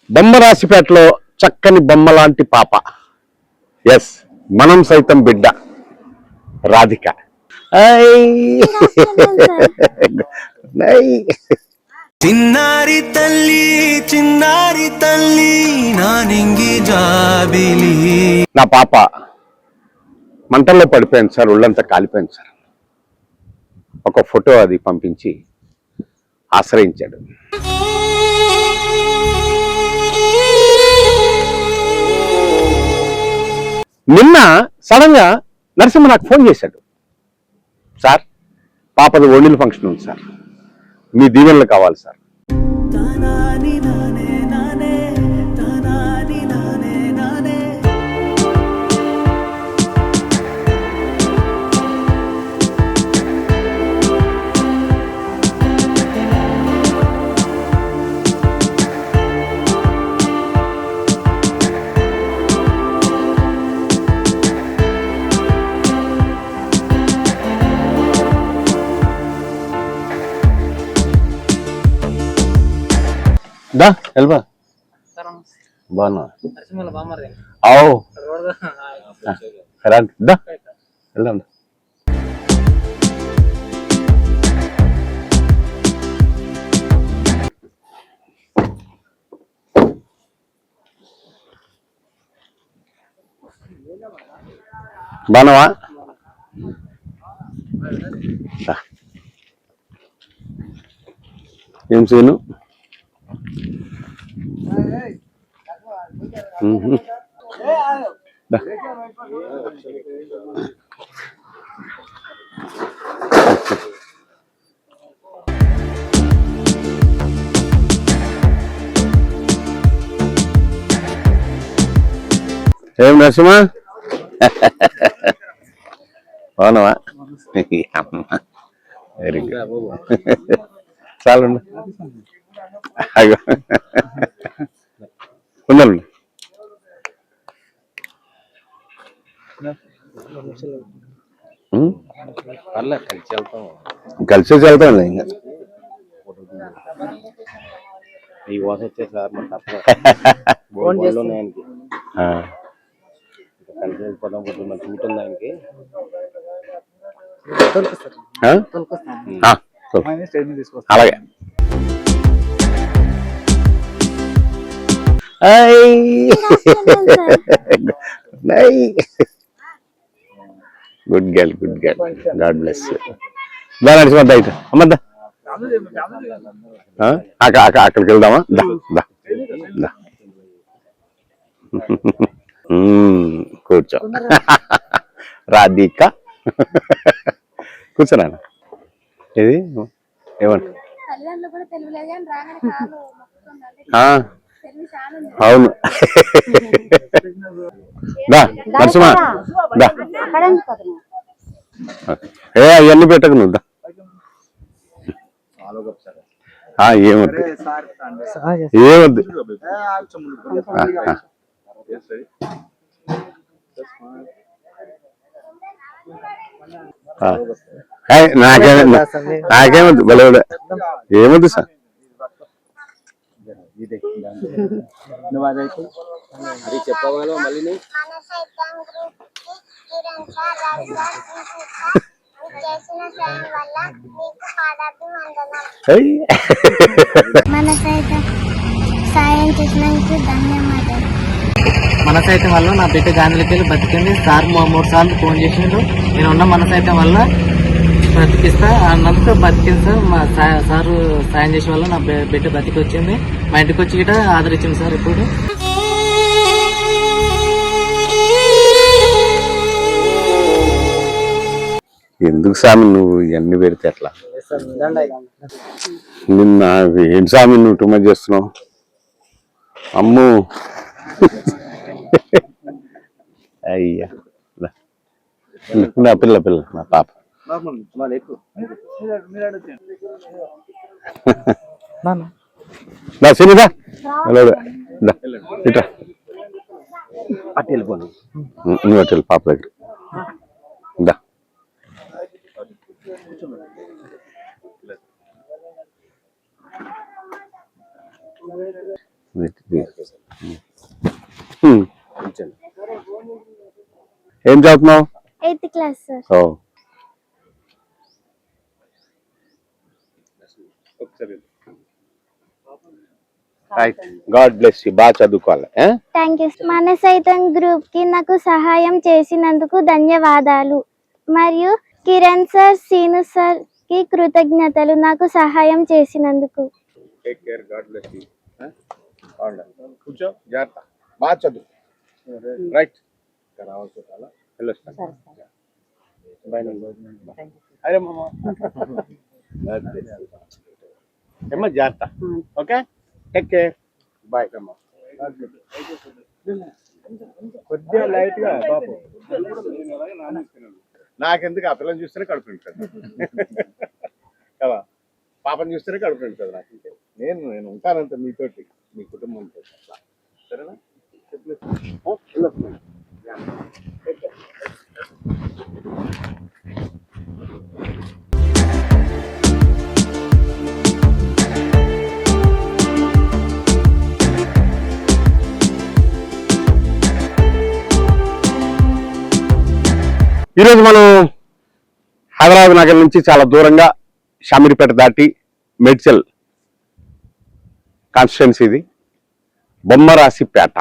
బొమ్మరాశిపేటలో చక్కని బొమ్మ లాంటి పాప. ఎస్, మనం సైతం బిడ్డ రాధిక. చిన్నారి తల్లి నానింగి జాబిలి. నా పాప మంటల్లో పడిపోయింది సార్, ఒళ్ళంతా కాలిపోయింది సార్. ఒక ఫోటో అది పంపించి ఆశ్రయించాడు. నిన్న సడన్ గా నరసింహ నాకు ఫోన్ చేశాడు. సార్, పాపది ఓణీల ఫంక్షన్ ఉంది సార్, మీ దీవెనలు కావాలి సార్. దా వెళ్ళబా, బాగున్నా? అవు రండి, దా వెళ్ళండి. బాగున్నావా? ఏం చేయను? ఏం నరసింహ, బాగున్నావా? Very good. చాలు ఉందండి. కలిసి వెళ్తాం ఇంకా. అలాగే. Good girl, good girl. God bless you. దా నడిచిపోద్దా అయితే అమ్మద్దా, అక్కడికి వెళ్దామా? దా దా దా కూర్చో. రాధిక కూర్చోనా? ఇది ఏమంట? అవును. దా నరసింహ, దా. అవన్నీ పెట్టకు నువ్వు. దా. ఏమొద్దు ఏమొద్దు. నాకేమొద్దు, బలవడ ఏమొద్దు సార్. అది చెప్పగలవు మళ్ళీ. మన సైతం వల్ల నా బిడ్డ గాంధీలకి వెళ్ళి బతికింది. సార్ 3 సార్లు ఫోన్ చేసిండు. నేను ఉన్న మన సైతం వల్ల బ్రతికిస్తా అన్నందుకు బతికింది సార్. మా సారు సాయం చేసే వల్ల నా బిడ్డ బతికి వచ్చింది. మా ఇంటికి వచ్చి గిట ఆదరించింది సార్. ఇప్పుడు ఎందుకు స్వామి నువ్వు ఇవన్నీ పెడితే ఎట్లా? నిన్న ఏంటి స్వామి నువ్వు టూ మచ్ చేస్తున్నావు? అమ్ము అయ్యా, నా పిల్ల నా పాప. నా సినిదా ఇట్రా, అటు వెళ్ళిపోను. నువ్వు అటు వెళ్ళి పాప దగ్గర. దా ఏం చదువుతున్నావు? 8th class sir. Oh right, god bless you. బాగా చదువుకోవాలి. Thank you. Mana Saitham group కి నాకు సహాయం చేసినందుకు ధన్యవాదాలు. మరియు కిరణ్ సార్, సీను సార్ కి కృతజ్ఞతలు నాకు సహాయం చేసినందుకు. Take care, God bless you. కూర్చో, జాగ్రత్త, బాగా చదువు. రైట్, వెళ్ళొస్తాను. అరే మామ ఏమ్మా, జాగ్రత్త. Okay, take care, bye. కొద్దిగా లైట్ గా బాబు, నాకెందుకు ఆ పిల్లని చూస్తేనే కడుపు నిండుతుంది కదా, పాపని చూస్తేనే కడుపు నిండుతుంది నాకు. నేను ఉంటానంత మీతోటి, మీ కుటుంబంతో. సరేనా? ఈరోజు మనం హైదరాబాద్ నగరం నుంచి చాలా దూరంగా షామీర్పేట దాటి మేడ్చల్ కాన్స్టిట్యున్సీ, ఇది బొమ్మరాసిపేట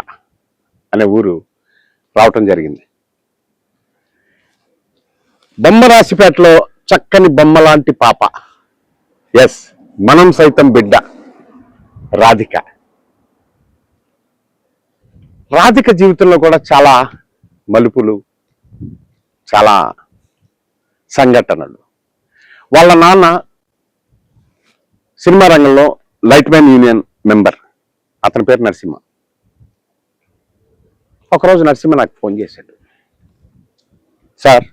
అనే ఊరు రావటం జరిగింది. బొమ్మరాసిపేటలో చక్కని బొమ్మ లాంటి పాప, ఎస్, మనం సైతం బిడ్డ రాధిక. రాధిక జీవితంలో కూడా చాలా మలుపులు, చాలా సంఘటనలు. వాళ్ళ నాన్న సినిమా రంగంలో లైట్ మ్యాన్ యూనియన్ మెంబర్, అతని పేరు నరసింహ. ఒకరోజు నరసింహ నాకు ఫోన్ చేశాడు. సార్,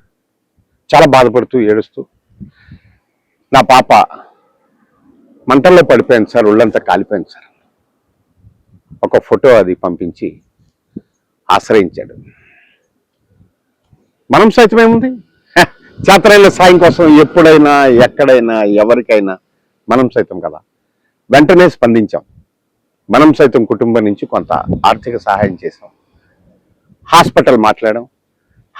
చాలా బాధపడుతూ ఏడుస్తూ, నా పాప మంటల్లో పడిపోయింది సార్, ఒళ్ళంతా కాలిపోయింది సార్. ఒక ఫోటో అది పంపించి ఆశ్రయించాడు. మనం సైతం ఏముంది, చేతనైన సాయం కోసం ఎప్పుడైనా ఎక్కడైనా ఎవరికైనా మనం సైతం కదా. వెంటనే స్పందించాం. మనం సైతం కుటుంబం నుంచి కొంత ఆర్థిక సహాయం చేసాం. హాస్పిటల్ మాట్లాడాం,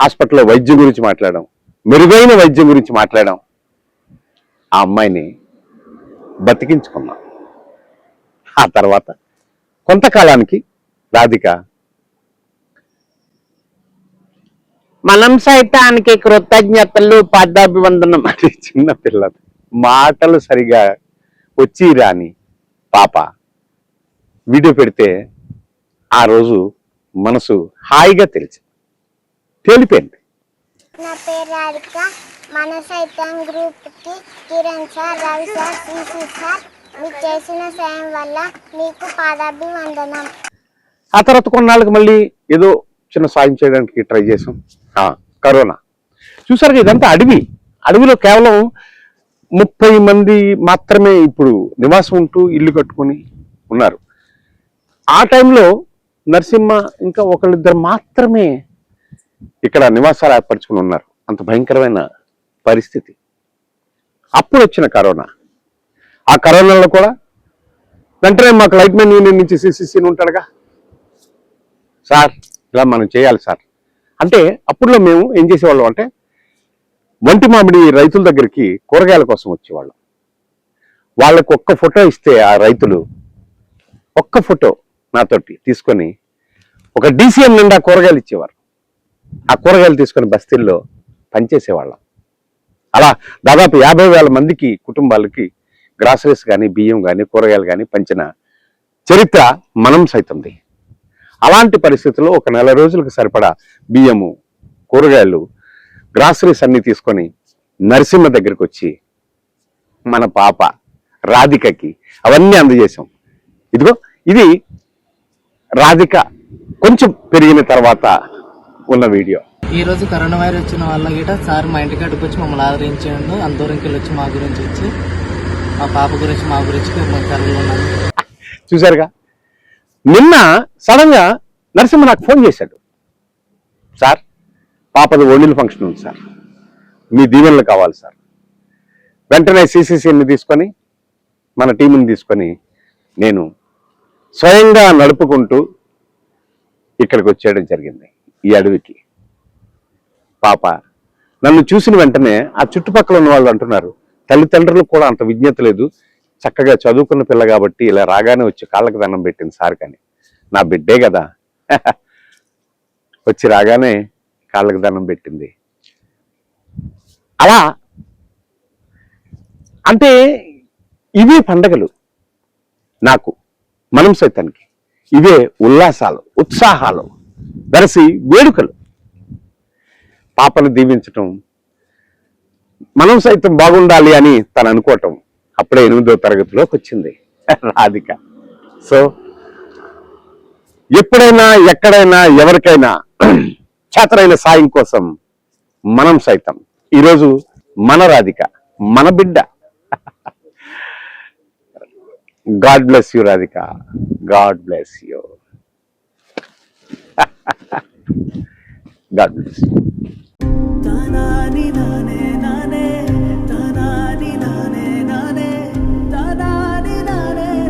హాస్పిటల్లో వైద్యం గురించి మాట్లాడాం, మెరుగైన వైద్యం గురించి మాట్లాడాం. ఆ అమ్మాయిని బతికించుకున్నాం. ఆ తర్వాత కొంతకాలానికి రాధిక మనం సైతానికి కృతజ్ఞతలు పాదాభివందనం అని చిన్న పిల్ల, మాటలు సరిగా వచ్చి రాని పాప వీడియో పెడితే ఆ రోజు మనసు హాయిగా తేలిపోయింది. నా పేరు రాధిక. మన సైతం గ్రూప్ కి Kiran sir, Ravi sir, CC sir మీకు చేసిన సాయం వల్ల మీకు పాదాభివందనం. ఆ తర్వాత కొన్నాళ్ళకి మళ్ళీ ఏదో చిన్న సాయం చేయడానికి ట్రై చేసాం. కరోనా చూసారు, ఇదంతా అడవిలో కేవలం 30 మంది మాత్రమే ఇప్పుడు నివాసం ఉంటూ ఇల్లు కట్టుకొని ఉన్నారు. ఆ టైంలో నరసింహ ఇంకా ఒకళ్ళిద్దరు మాత్రమే ఇక్కడ నివాసాలు ఏర్పరచుకుని ఉన్నారు. అంత భయంకరమైన పరిస్థితి. అప్పుడు వచ్చిన కరోనా. ఆ కరోనాలో కూడా వెంటనే మాకు లైట్ మ్యాన్ యూనియన్ నుంచి సిసిసిని ఉంటాడుగా, సార్ ఇలా మనం చేయాలి సార్ అంటే, అప్పుడులో మేము ఏం చేసేవాళ్ళం అంటే, వంటి మామిడి రైతుల దగ్గరికి కూరగాయల కోసం వచ్చేవాళ్ళం. వాళ్ళకు ఒక్క ఫోటో ఇస్తే ఆ రైతులు ఒక్క ఫోటో నాతోటి తీసుకొని ఒక DCM నిండా కూరగాయలు ఇచ్చేవారు. ఆ కూరగాయలు తీసుకొని బస్తీల్లో పనిచేసేవాళ్ళం. అలా దాదాపు 50,000 మందికి కుటుంబాలకి గ్రాసరీస్ కానీ, బియ్యం కానీ, కూరగాయలు కానీ పంచిన చరిత్ర మనం సైతంది. అలాంటి పరిస్థితుల్లో ఒక నెల రోజులకు సరిపడా బియ్యము, కూరగాయలు, గ్రాసరీస్ అన్ని తీసుకొని నరసింహ దగ్గరికి వచ్చి మన పాప రాధికకి అవన్నీ అందజేసాం. ఇదిగో ఇది రాధిక కొంచెం పెరిగిన తర్వాత ఉన్న వీడియో. ఈ రోజు కరోనా వైరస్ వచ్చిన వాళ్ళ గిట సార్ మా ఇంటి కాడికి వచ్చి మమ్మల్ని ఆదరించాడు. అందరికి వచ్చి మా గురించి వచ్చి, మా పాప గురించి, మా గురించి మేము కర్రలు ఉన్నాము. చూసారుగా, నిన్న సడన్ గా నరసింహ నాకు ఫోన్ చేశాడు. సార్, పాపది ఓణీల ఫంక్షన్ ఉంది సార్, మీ దీవెనలు కావాలి సార్. వెంటనే సిసిసిని తీసుకొని, మన టీంని తీసుకొని నేను స్వయంగా నడుపుకుంటూ ఇక్కడికి వచ్చేయడం జరిగింది, ఈ అడవికి. పాప. నన్ను చూసిన వెంటనే ఆ చుట్టుపక్కల ఉన్న వాళ్ళు అంటున్నారు, తల్లిదండ్రులకు కూడా అంత విజ్ఞత లేదు, చక్కగా చదువుకున్న పిల్ల కాబట్టి ఇలా రాగానే వచ్చి కాళ్ళకి దండం పెట్టింది సార్. కానీ నా బిడ్డే కదా వచ్చి రాగానే కాళ్ళకి దండం పెట్టింది. అలా అంటే ఇవే పండగలు నాకు, మనం సైతానికి ఇవే ఉల్లాసాలు, ఉత్సాహాలు, వెరసి వేడుకలు. పాపను దీవించటం, మనం సైతం బాగుండాలి అని తను అనుకోవటం. అప్పుడే 8వ తరగతిలోకి వచ్చింది రాధిక. సో ఎప్పుడైనా ఎక్కడైనా ఎవరికైనా చేతనైన సాయం కోసం మనం సైతం. ఈరోజు మన రాధిక, మన బిడ్డ. God bless you Radhika, God bless you, God bless you.